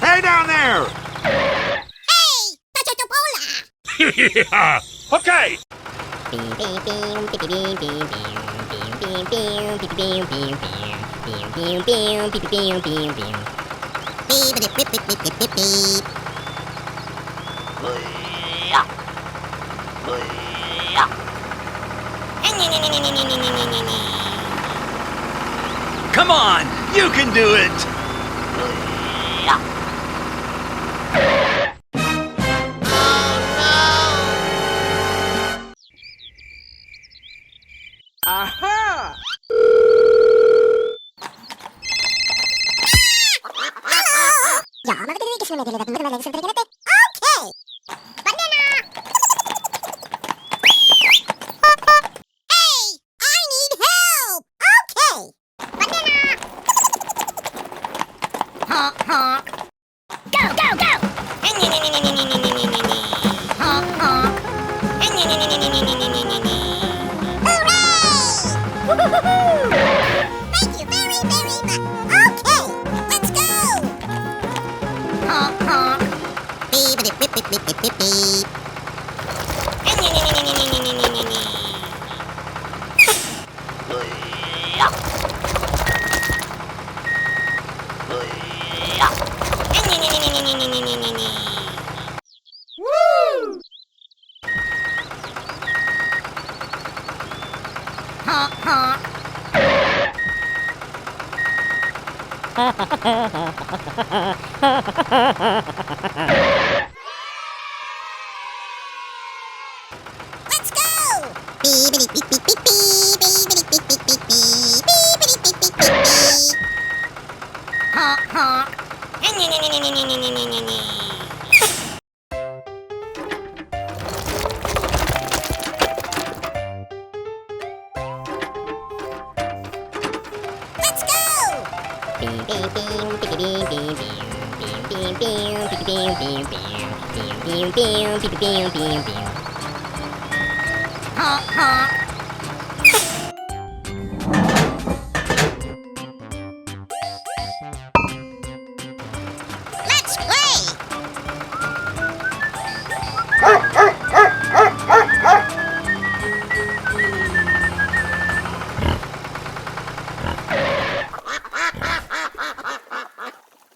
Hey down there! Yeah! Okay! Come on! You can do it! Aha! Let's go! Beep, beep, beep, beep, beep, beep, beep, beep, beep, beep, beep, beep, beep, beep, beep, beep. Honk, honk. Let's go! Beep, beep, beep, beep, beep, beep, beep, beep, beep, beep, beep, beep, beep, beep, beep, beep, beep, beep, beep, beep. Honk, honk.